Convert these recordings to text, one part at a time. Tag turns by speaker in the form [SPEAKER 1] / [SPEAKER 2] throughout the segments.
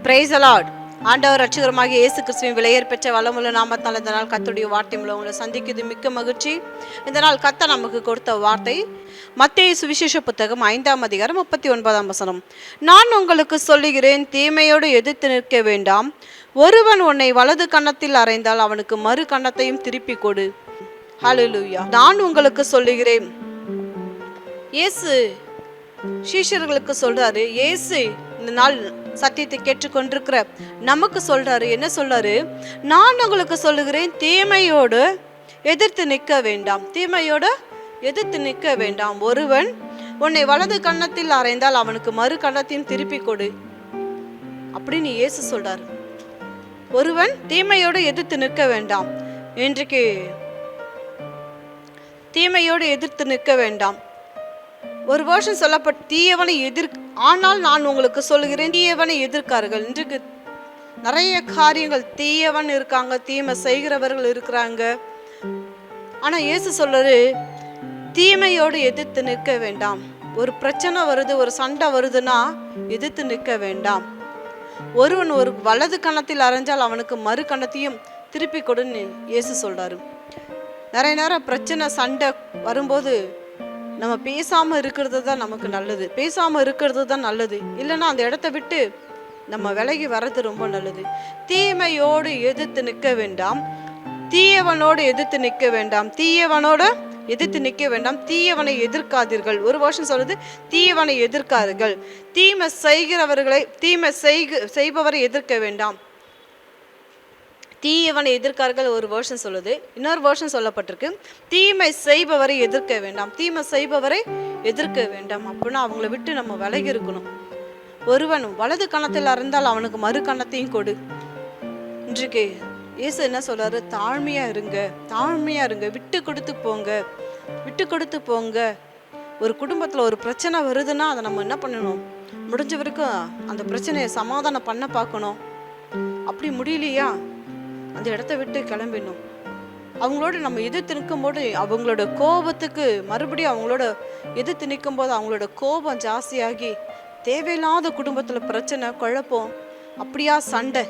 [SPEAKER 1] Praise the Lord. ஆண்டவர் ரட்சகருமாகிய இயேசு கிறிஸ்துவின் விலையேற பெற்ற வல்லமுள்ள நாமத்தால் இந்த நாள் கர்த்தருடைய வார்த்தை மூலம் உங்களை சந்திக்குது மிக்க மகிழ்ச்சி. இந்த நாள் கர்த்தர் நமக்கு கொடுத்த வார்த்தை மத்தேயு சுவிசேஷ புத்தகம் 5ஆம் அதிகாரம் 39ஆம் வசனம். நான் உங்களுக்கு சொல்லுகிறேன், தீமையோடு எதிர்த்து நிற்க வேண்டாம். ஒருவன் உன்னை வலது கன்னத்தில் அறைந்தால் அவனுக்கு மறு கன்னத்தையும் திருப்பி கொடு. ஹல்லேலூயா. நான் உங்களுக்கு சொல்லுகிறேன், இயேசு சீஷர்களுக்கு சொல்றாரு. இயேசு இந்த நாள் சத்தியத்தை கேட்டுக்கொண்டிருக்கிற நமக்கு சொல்றாரு. என்ன சொல்றாரு? நான் உங்களுக்கு சொல்லுகிறேன், தீமையோடு எதிர்த்து நிற்க வேண்டாம். தீமையோடு எதிர்த்து நிற்க வேண்டாம். ஒருவன் உன்னை வலது கன்னத்தில் அறைந்தால் அவனுக்கு மறு கன்னத்தையும் திருப்பி கொடு அப்படின்னு இயேசு சொல்றாரு. ஒருவன் தீமையோடு எதிர்த்து நிற்க வேண்டாம். இன்றைக்கு தீமையோடு எதிர்த்து நிற்க வேண்டாம். ஒரு வருஷம் சொல்லப்பட்ட தீயவனை ஆனால் நான் உங்களுக்கு சொல்லுகிறேன், தீயவனை எதிர்க்கார்கள். இன்றைக்கு நிறைய காரியங்கள் தீயவன் இருக்காங்க, தீமை செய்கிறவர்கள் இருக்கிறாங்க. ஆனா இயேசு சொல்றாரு, தீமையோடு எதிர்த்து நிற்க வேண்டாம். ஒரு பிரச்சனை வருது, ஒரு சண்டை வருதுன்னா எதிர்த்து நிற்க வேண்டாம். ஒருவன் ஒரு வலது கன்னத்தில் அறைஞ்சால் அவனுக்கு மறு கன்னத்தையும் திருப்பி கொடுன்னு இயேசு சொல்றாரு. நிறைய நேரம் பிரச்சனை சண்டை வரும்போது நம்ம பேசாமல் இருக்கிறது தான் நமக்கு நல்லது. பேசாமல் இருக்கிறது தான் நல்லது. இல்லைன்னா அந்த இடத்த விட்டு நம்ம விலகி வர்றது ரொம்ப நல்லது. தீமையோடு எதிர்த்து நிற்க வேண்டாம். தீயவனோடு எதிர்த்து நிற்க வேண்டாம். தீயவனோடு எதிர்த்து நிற்க வேண்டாம். தீயவனை எதிர்க்காதீர்கள். ஒரு வருஷம் சொல்லுது, தீயவனை எதிர்க்காதீர்கள். தீமை செய்கிறவர்களை செய்பவரை எதிர்க்க வேண்டாம். தீயவனை எதிர்க்கார்கள் ஒரு வருஷம் சொல்லுது. இன்னொரு வருஷம் சொல்லப்பட்டிருக்கு, தீமை செய்பவரை எதிர்க்க வேண்டாம். தீமை செய்பவரை எதிர்க்க வேண்டாம் அப்படின்னா அவங்கள விட்டு நம்ம விலகி இருக்கணும். ஒருவன் வலது கன்னத்தில் அறைந்தால் அவனுக்கு மறு கன்னத்தையும் கொடு. இன்றைக்கு இயேசு என்ன சொல்றாரு? தாழ்மையா இருங்க, தாழ்மையா இருங்க, விட்டு கொடுத்து போங்க, விட்டு கொடுத்து போங்க. ஒரு குடும்பத்துல ஒரு பிரச்சனை வருதுன்னா அதை நம்ம என்ன பண்ணணும்? முடிஞ்ச வரைக்கும் அந்த பிரச்சனையை சமாதானம் பண்ண பார்க்கணும். அப்படி முடியலையா அந்த இடத்த விட்டு கிளம்பிடணும். அவங்களோட நம்ம எதிர்த்து நிற்கும் போது அவங்களோட கோபத்துக்கு மறுபடியும் அவங்களோட எதிர்த்து நிற்கும் போது அவங்களோட கோபம் ஜாஸ்தியாகி தேவையில்லாத குடும்பத்தில் பிரச்சனை, குழப்பம், அப்படியா சண்டை.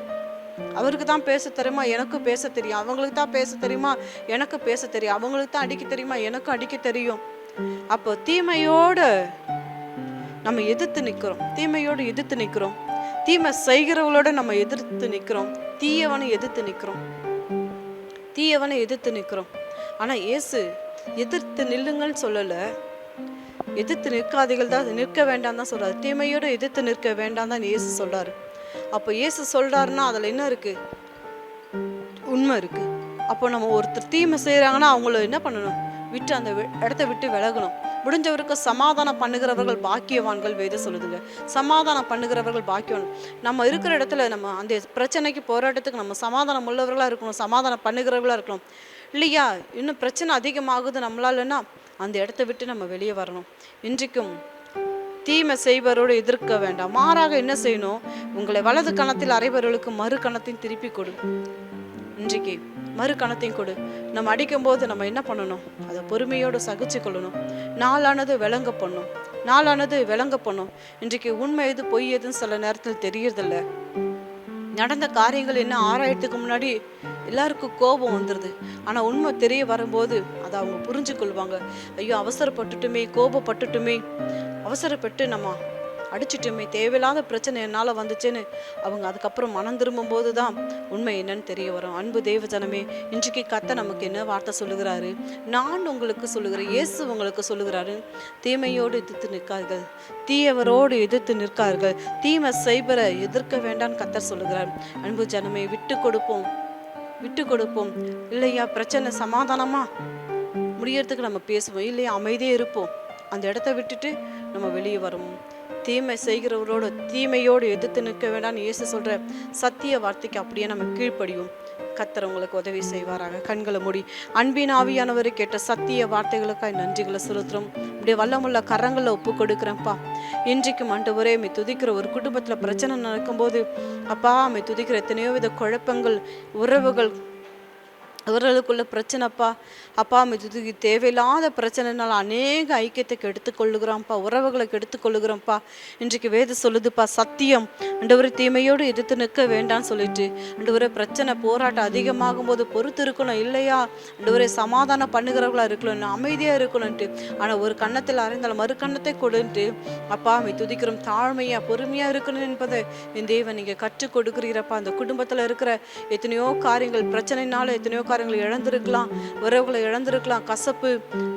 [SPEAKER 1] அவருக்கு தான் பேச தெரியுமா, எனக்கு பேச தெரியும். அவங்களுக்கு தான் பேச தெரியுமா, எனக்கு பேச தெரியும். அவங்களுக்கு தான் அடிக்க தெரியுமா, எனக்கும் அடிக்க தெரியும். அப்போ தீமையோடு நம்ம எதிர்த்து நிற்கிறோம். தீமையோடு எதிர்த்து நிற்கிறோம். தீமை செய்கிறவங்களோட நம்ம எதிர்த்து நிற்கிறோம். தீயவனை எதிர்த்து நிற்கிறோம். தீயவனை எதிர்த்து நிற்கிறோம். ஆனா இயேசு எதிர்த்து நில்லுங்கன்னு சொல்லல, எதிர்த்து நிற்காதீர்கள் தான், நிற்க வேண்டாம் தான் சொல்றாரு. தீமையோடு எதிர்த்து நிற்க வேண்டாம் தான் இயேசு சொல்றாரு. அப்போ இயேசு சொல்றாருன்னா அதுல என்ன இருக்கு? உண்மை இருக்கு. அப்போ நம்ம ஒருத்தர் தீமை செய்யறாங்கன்னா அவங்கள என்ன பண்ணணும்? விட்டு அந்த இடத்த விட்டு விலகணும். முடிஞ்சவருக்கு சமாதானம் பண்ணுகிறவர்கள் பாக்கியவான்கள் வேதம் சொல்லுதுங்க. சமாதானம் பண்ணுகிறவர்கள் பாக்கியவான். நம்ம இருக்கிற இடத்துல நம்ம அந்த பிரச்சனைக்கு போராட்டத்துக்கு நம்ம சமாதானம் உள்ளவர்களாக இருக்கணும், சமாதானம் பண்ணுகிறவர்களாக இருக்கணும். இல்லையா இன்னும் பிரச்சனை அதிகமாகுது நம்மளாலன்னா அந்த இடத்த விட்டு நம்ம வெளியே வரணும். இன்றைக்கும் தீமை செய்பவரோடு எதிர்க்க வேண்டாம். மாறாக என்ன செய்யணும்? உங்களை வலது கன்னத்தில் அறைபவர்களுக்கு மறு கன்னத்தையும் திருப்பி கொடு. இன்றைக்கு மறு கணத்தையும் கொடு. நம்ம அடிக்கும் போது நம்ம என்ன பண்ணணும்? அதை பொறுமையோடு சகிச்சு கொள்ளணும். நாளானது விளங்க பண்ணும். நாளானது விளங்க பண்ணும். இன்றைக்கு உண்மை எது பொய் எதுன்னு சில நேரத்தில் தெரியறதில்ல. நடந்த காரியங்கள் என்ன ஆராயத்துக்கு முன்னாடி எல்லாருக்கும் கோபம் வந்துடுது. ஆனால் உண்மை தெரிய வரும்போது அதை அவங்க புரிஞ்சு கொள்வாங்க. ஐயோ அவசரப்பட்டுட்டுமே, கோபப்பட்டுட்டுமே, அவசரப்பட்டு நம்ம அடிச்சுட்டுமே, தேவையில்லாத பிரச்சனை என்னால் வந்துச்சுன்னு அவங்க அதுக்கப்புறம் மனம் திரும்பும் போது தான் உண்மை என்னன்னு தெரிய வரும். அன்பு தேவ ஜனமே, இன்றைக்கு கர்த்தர் நமக்கு என்ன வார்த்தை சொல்லுகிறாரு? நான் உங்களுக்கு சொல்லுகிறேன், இயேசு உங்களுக்கு சொல்லுகிறாரு, தீமையோடு எதிர்த்து நிற்கார்கள், தீயவரோடு எதிர்த்து நிற்கார்கள், தீமை செய்பரை எதிர்க்க வேண்டான்னு கர்த்தர் சொல்லுகிறார். அன்பு ஜனமே, விட்டு கொடுப்போம், விட்டு கொடுப்போம். இல்லையா பிரச்சனை சமாதானமா முடியறதுக்கு நம்ம பேசுவோம். இல்லையா அமைதியே இருப்போம். அந்த இடத்த விட்டுட்டு நம்ம வெளியே வருவோம். தீமை செய்கிறவரோடு தீமையோடு எதிர்த்து நிற்க வேண்டாம்னு இயேசு சொல்ற சத்திய வார்த்தைக்கு அப்படியே நம்ம கீழ்ப்படியும். கர்த்தர் உங்களுக்கு உதவி செய்வாராக. கண்களை மூடி அன்பின் ஆவியானவர் கேட்ட சத்திய வார்த்தைகளுக்காக நன்றிகளை செலுத்துறோம். இப்படியே வல்லமுள்ள கரங்களில் ஒப்பு கொடுக்குறேன்ப்பா. இன்றைக்கும் ஆண்டவரே மே துதிக்கிற ஒரு குடும்பத்தில் பிரச்சனை நடக்கும்போது அப்பா மே துதிக்கிற எத்தனையோ வித குழப்பங்கள், உறவுகள், அவர்களுக்குள்ள பிரச்சனைப்பா. அப்பா இது தேவையில்லாத பிரச்சனைனால அநேக ஐக்கியத்தை கெடுத்து கொள்ளுகிறோம்ப்பா, உறவுகளை கெடுத்து கொள்ளுகிறோம்ப்பா. இன்றைக்கு வேதம் சொல்லுதுப்பா, சத்தியம் ஆண்டவரே தீமையோடு எதிர்த்து நிற்க வேண்டாம்னு சொல்லிட்டு, ஆண்டவரே பிரச்சனை போராட்டம் அதிகமாகும் போது பொறுத்து இருக்கணும் இல்லையா, ஆண்டவரே சமாதானம் பண்ணுகிறவர்களா இருக்கணும், அமைதியாக இருக்கணும்ட்டு. ஆனால் ஒரு கன்னத்தில் அறைந்தாலும் மறு கன்னத்தை கொடுன்ட்டு அப்பா துதிக்கிறோம். தாழ்மையாக பொறுமையாக இருக்கணும் என்பதை என் தேவன் நீங்கள் கற்றுக் கொடுக்குறீரப்பா. அந்த குடும்பத்தில் இருக்கிற எத்தனையோ காரியங்கள் பிரச்சனைனால எத்தனையோ காரியங்களை இழந்திருக்கலாம், உறவுகளை இழந்திருக்கலாம், கசப்பு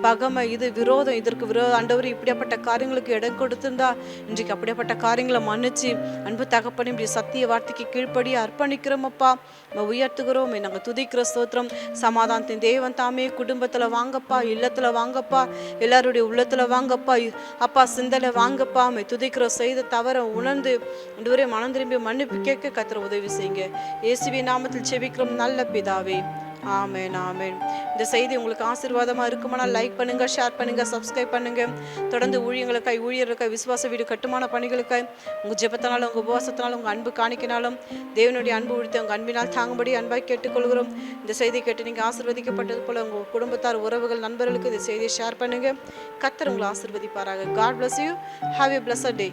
[SPEAKER 1] பகமை இது விரோதம், இதற்கு விரோதம் ஆண்டவர் இப்படியாப்பட்ட காரியங்களுக்கு இடம் கொடுத்திருந்தா இன்றைக்கு அப்படியாப்பட்ட காரியங்களை மன்னிச்சு அன்பு தகப்பனே இப்படி சத்திய வார்த்தைக்கு கீழ்ப்படி அர்ப்பணிக்கிறோம் அப்பா. நம்ம உயர்த்துகிறோம், நாங்கள் துதிக்கிற ஸ்தோத்திரம். சமாதானத்தின் தேவன் தாமே குடும்பத்தில் வாங்கப்பா, இல்லத்தில் வாங்கப்பா, எல்லாருடைய உள்ளத்தில் வாங்கப்பா அப்பா, சிந்தனை வாங்கப்பா. துதிக்கிற செய்த தவற உணர்ந்து ஆண்டவரே மனம் திரும்பி மன்னிப்பு கேட்க கர்த்தர் உதவி செய்யுங்க. இயேசுவின் நாமத்தில் செபிக்கிறோம் நல்ல பிதாவே, ஆமென் ஆமென். இந்த செய்தி உங்களுக்கு ஆசீர்வாதமாக இருக்குமானால் லைக் பண்ணுங்கள், ஷேர் பண்ணுங்கள், சப்ஸ்கிரைப் பண்ணுங்கள். தொடர்ந்து ஊழியர்களுக்காய், ஊழியர்களுக்காய், விசுவாச வீடு கட்டுமான பணிகளுக்காய் உங்கள் ஜெபத்தினாலும் உங்கள் உபவாசத்தினாலும் உங்கள் அன்பு காணிக்கினாலும் தேவனுடைய அன்பு உழித்து உங்கள் அன்பினால் தாங்கும்படி அன்பாய் கேட்டுக்கொள்கிறோம். இந்த செய்தியை கேட்டு நீங்கள் ஆசீர்வதிக்கப்பட்டது போல் உங்கள் குடும்பத்தார், உறவுகள், நண்பர்களுக்கு இந்த செய்தியை ஷேர் பண்ணுங்கள். கர்த்தர் உங்களை ஆசீர்வதிப்பாராக. God bless you. Have a blessed day.